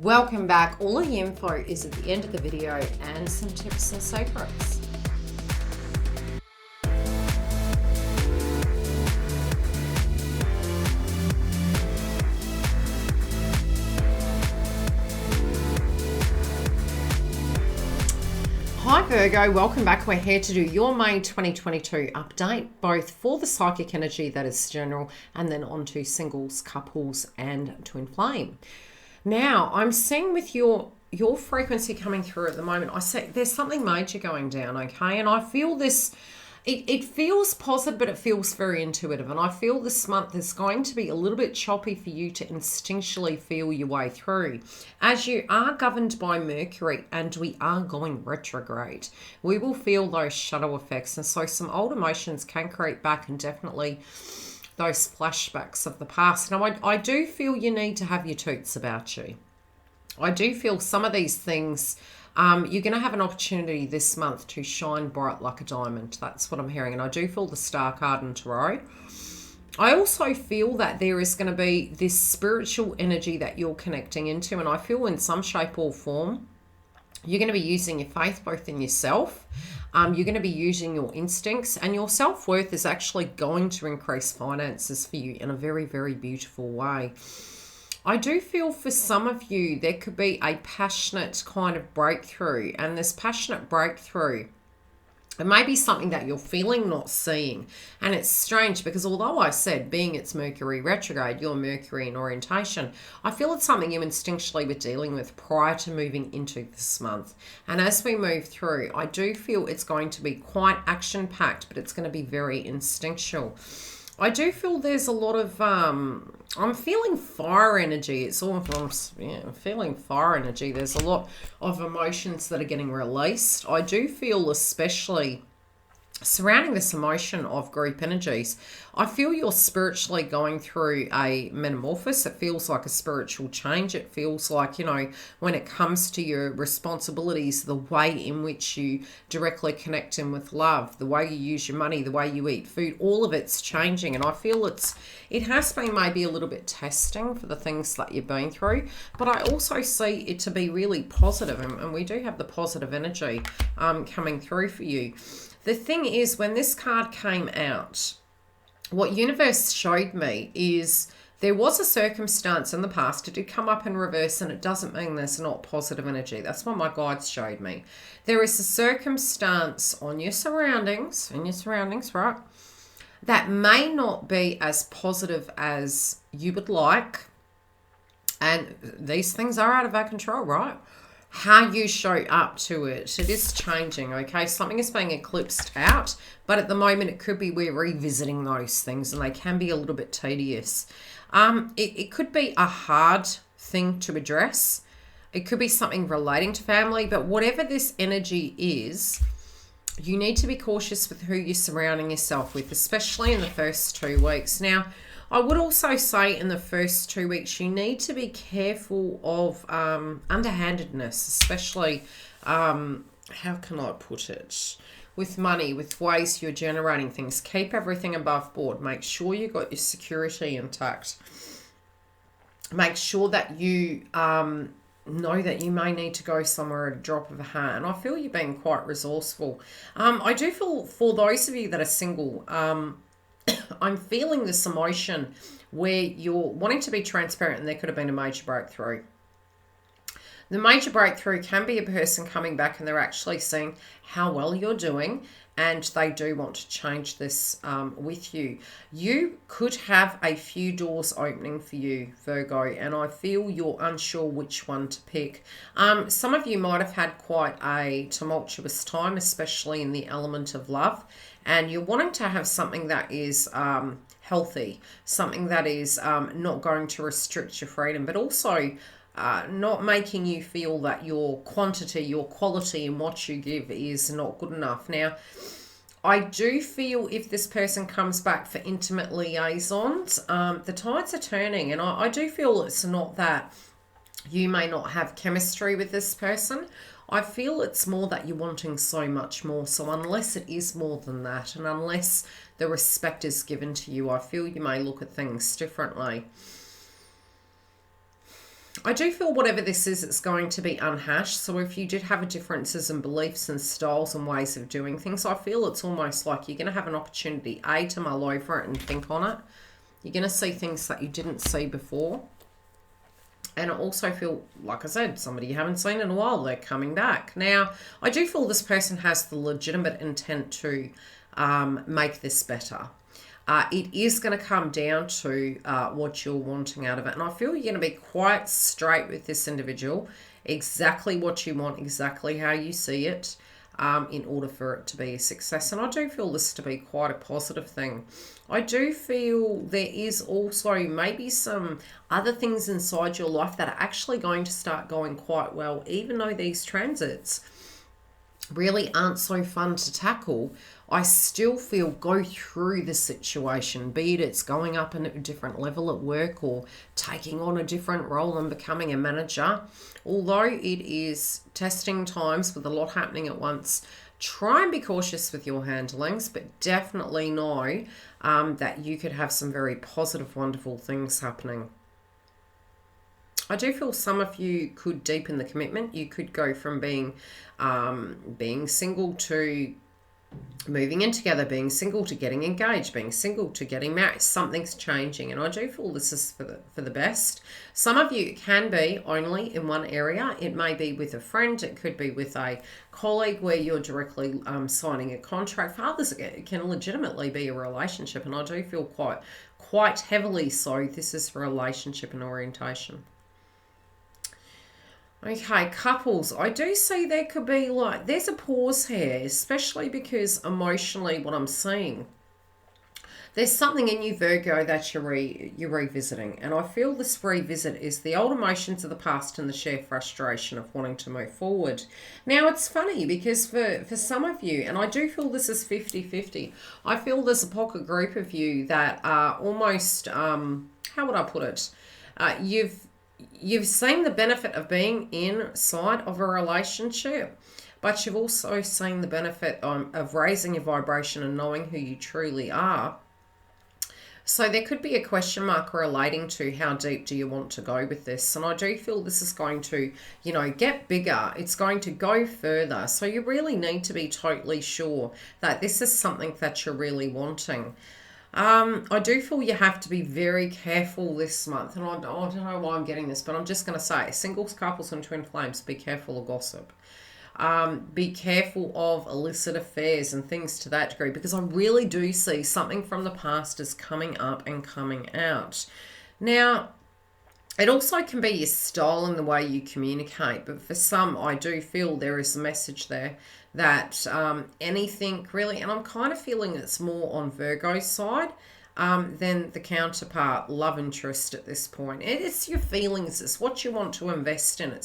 Welcome back. All of the info is at the end of the video and some tips and secrets. Hi Virgo, welcome back. We're here to do your May 2022 update, both for the psychic energy that is general and then onto singles, couples and twin flame. Now, I'm seeing with your frequency coming through at the moment, I say there's something major going down, okay? And I feel this, it feels positive, but it feels very intuitive. And I feel this month is going to be a little bit choppy for you to instinctually feel your way through. As you are governed by Mercury and we are going retrograde, we will feel those shadow effects. And so some old emotions can creep back, and definitely those flashbacks of the past. Now, I do feel you need to have your toots about you. I do feel some of these things, you're going to have an opportunity this month to shine bright like a diamond. That's what I'm hearing. And I do feel the Star card in Tarot. I also feel that there is going to be this spiritual energy that you're connecting into. And I feel in some shape or form, you're going to be using your faith both in yourself. You're going to be using your instincts, and your self-worth is actually going to increase finances for you in a very, very beautiful way. I do feel for some of you, there could be a passionate kind of breakthrough, and this passionate breakthrough, it may be something that you're feeling, not seeing. And it's strange because although I said being it's Mercury retrograde, your Mercury in orientation, I feel it's something you instinctually were dealing with prior to moving into this month. And as we move through, I do feel it's going to be quite action-packed, but it's going to be very instinctual. I do feel there's a lot of, I'm feeling fire energy. It's all from, I'm feeling fire energy. There's a lot of emotions that are getting released. I do feel especially surrounding this emotion of group energies, I feel you're spiritually going through a metamorphosis. It feels like a spiritual change. It feels like, you know, when it comes to your responsibilities, the way in which you directly connect in with love, the way you use your money, the way you eat food, all of it's changing. And I feel it has been maybe a little bit testing for the things that you've been through, but I also see it to be really positive, and we do have the positive energy coming through for you. The thing is, when this card came out, what universe showed me is there was a circumstance in the past. It did come up in reverse, and it doesn't mean there's not positive energy. That's what my guides showed me. There is a circumstance on your surroundings, right, that may not be as positive as you would like. And these things are out of our control, right? How you show up to it is changing, okay? Something is being eclipsed out, but at the moment it could be we're revisiting those things, and they can be a little bit tedious. It could be a hard thing to address. It could be something relating to family, but whatever this energy is, you need to be cautious with who you're surrounding yourself with, especially in the first 2 weeks. Now, I would also say in the first 2 weeks, you need to be careful of underhandedness, especially, how can I put it, with money, with ways you're generating things. Keep everything above board. Make sure you got your security intact. Make sure that you know that you may need to go somewhere at a drop of a hat. And I feel you're being quite resourceful. I do feel for those of you that are single, I'm feeling this emotion where you're wanting to be transparent, and there could have been a major breakthrough. The major breakthrough can be a person coming back and they're actually seeing how well you're doing, and they do want to change this with you. You could have a few doors opening for you, Virgo, and I feel you're unsure which one to pick. Some of you might have had quite a tumultuous time, especially in the element of love, and you're wanting to have something that is healthy, something that is not going to restrict your freedom, but also not making you feel that your quantity, your quality in what you give is not good enough. Now, I do feel if this person comes back for intimate liaisons, the tides are turning, and I do feel it's not that you may not have chemistry with this person. I feel it's more that you're wanting so much more. So unless it is more than that, and unless the respect is given to you, I feel you may look at things differently. I do feel whatever this is, it's going to be unhashed. So if you did have differences in beliefs and styles and ways of doing things, I feel it's almost like you're going to have an opportunity, A, to mull over it and think on it. You're going to see things that you didn't see before. And I also feel, like I said, somebody you haven't seen in a while, they're coming back. Now, I do feel this person has the legitimate intent to make this better. It is going to come down to what you're wanting out of it. And I feel you're going to be quite straight with this individual. Exactly what you want, exactly how you see it, in order for it to be a success. And I do feel this to be quite a positive thing. I do feel there is also maybe some other things inside your life that are actually going to start going quite well, even though these transits really aren't so fun to tackle. I still feel go through the situation, be it's going up in a different level at work or taking on a different role and becoming a manager. Although it is testing times with a lot happening at once, try and be cautious with your handlings, but definitely know that you could have some very positive, wonderful things happening. I do feel some of you could deepen the commitment. You could go from being single to moving in together, being single to getting engaged, being single to getting married. Something's changing, and I do feel this is for the best. Some of you can be only in one area. It may be with a friend, it could be with a colleague where you're directly signing a contract. For others, it can legitimately be a relationship, and I do feel quite heavily so this is relationship and orientation. Okay, couples, I do see there could be like, there's a pause here, especially because emotionally what I'm seeing, there's something in you, Virgo, that you're revisiting. And I feel this revisit is the old emotions of the past and the sheer frustration of wanting to move forward. Now, it's funny because for some of you, and I do feel this is 50-50, I feel there's a pocket group of you that are almost, how would I put it? You've seen the benefit of being inside of a relationship, but you've also seen the benefit of raising your vibration and knowing who you truly are. So there could be a question mark relating to how deep do you want to go with this. And I do feel this is going to, get bigger. It's going to go further. So you really need to be totally sure that this is something that you're really wanting. I do feel you have to be very careful this month. And I don't know why I'm getting this, but I'm just going to say, singles, couples, and twin flames, be careful of gossip. Be careful of illicit affairs and things to that degree, because I really do see something from the past is coming up and coming out. Now, it also can be your style and the way you communicate, but for some, I do feel there is a message there that anything really, and I'm kind of feeling it's more on Virgo's side than the counterpart love interest at this point. It's your feelings, it's what you want to invest in,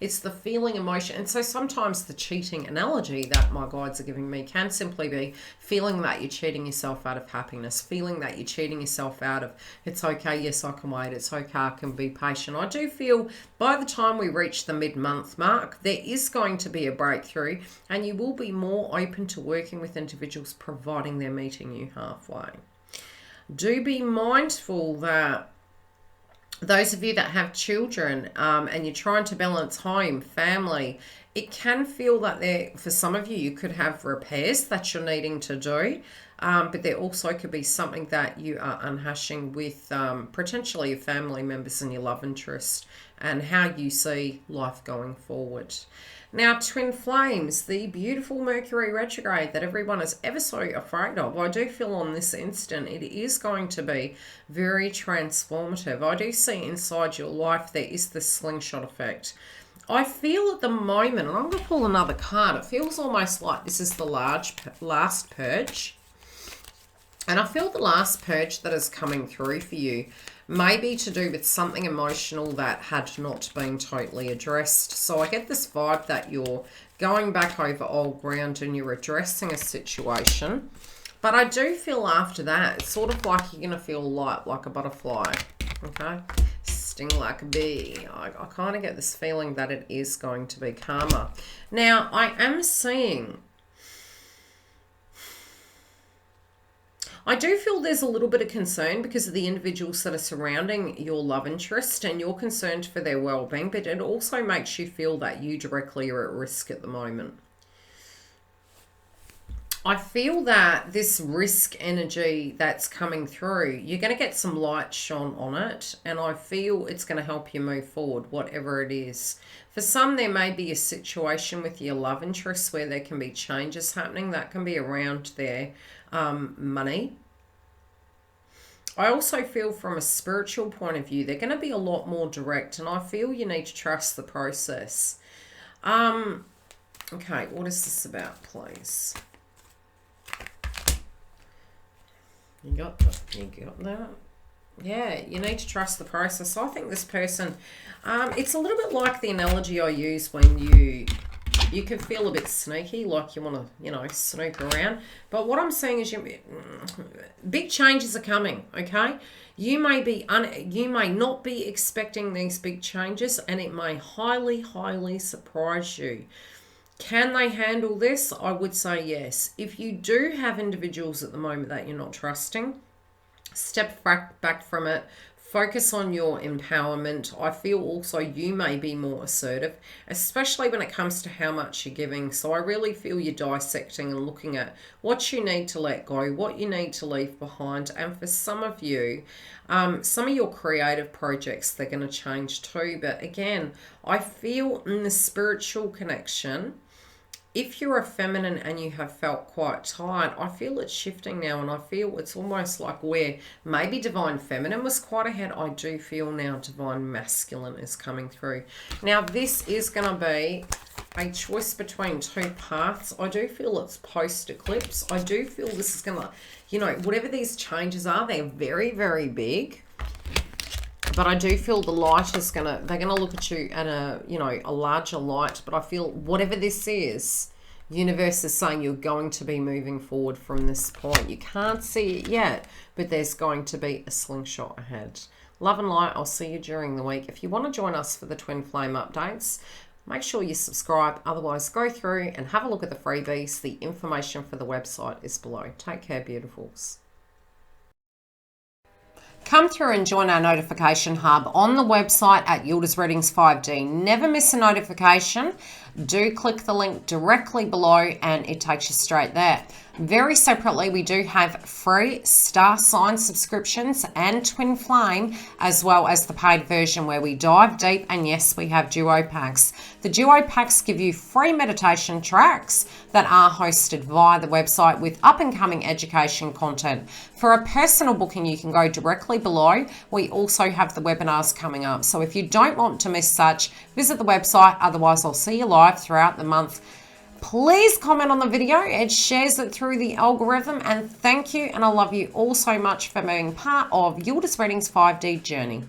it's the feeling, emotion. And so sometimes the cheating analogy that my guides are giving me can simply be feeling that you're cheating yourself out of happiness, feeling that you're cheating yourself out of, it's okay, yes, I can wait, it's okay, I can be patient. I do feel by the time we reach the mid-month mark, there is going to be a breakthrough, and you will be more open to working with individuals providing they're meeting you halfway. Do be mindful that those of you that have children and you're trying to balance home, family, it can feel that for some of you, you could have repairs that you're needing to do, but there also could be something that you are unhashing with potentially your family members and your love interest and how you see life going forward. Now, twin flames, the beautiful Mercury retrograde that everyone is ever so afraid of, I do feel on this instant it is going to be very transformative. I do see inside your life there is the slingshot effect. I feel at the moment, and I'm going to pull another card, it feels almost like this is the last purge. And I feel the last purge that is coming through for you may be to do with something emotional that had not been totally addressed. So I get this vibe that you're going back over old ground and you're addressing a situation. But I do feel after that, it's sort of like you're going to feel light like a butterfly, okay? Sting like a bee. I kind of get this feeling that it is going to be calmer. Now, I am seeing... I do feel there's a little bit of concern because of the individuals that are surrounding your love interest, and you're concerned for their well-being, but it also makes you feel that you directly are at risk at the moment. I feel that this risk energy that's coming through, you're going to get some light shone on it, and I feel it's going to help you move forward, whatever it is. For some, there may be a situation with your love interest where there can be changes happening. That can be around their money. I also feel from a spiritual point of view, they're going to be a lot more direct, and I feel you need to trust the process. Okay, what is this about, please? You got that? Yeah, you need to trust the process. So I think this person, it's a little bit like the analogy I use when you can feel a bit sneaky, like you want to, snoop around. But what I'm saying is big changes are coming, okay? You may not be expecting these big changes, and it may highly, highly surprise you. Can they handle this? I would say yes. If you do have individuals at the moment that you're not trusting, step back from it. Focus on your empowerment. I feel also you may be more assertive, especially when it comes to how much you're giving. So I really feel you're dissecting and looking at what you need to let go, what you need to leave behind. And for some of you, some of your creative projects, they're going to change too. But again, I feel in the spiritual connection, if you're a feminine and you have felt quite tired, I feel it's shifting now, and I feel it's almost like where maybe divine feminine was quite ahead, I do feel now divine masculine is coming through. Now, this is going to be a choice between two paths. I do feel it's post-eclipse. I do feel this is going to, whatever these changes are, they're very, very big. But I do feel the light is they're going to look at you at a larger light. But I feel whatever this is, universe is saying you're going to be moving forward from this point. You can't see it yet, but there's going to be a slingshot ahead. Love and light. I'll see you during the week. If you want to join us for the twin flame updates, make sure you subscribe. Otherwise, go through and have a look at the freebies. The information for the website is below. Take care, beautifuls. Come through and join our notification hub on the website at YILDIZ Readings 5D. Never miss a notification. Do click the link directly below and it takes you straight there. Very separately, we do have free star sign subscriptions and twin flame, as well as the paid version where we dive deep, and yes, we have duo packs. The duo packs give you free meditation tracks that are hosted via the website with up-and-coming education content. For a personal booking, you can go directly below. We also have the webinars coming up. So if you don't want to miss such, visit the website. Otherwise, I'll see you live throughout the month. Please comment on the video. It shares it through the algorithm. And thank you. And I love you all so much for being part of YILDIZ Readings 5D journey.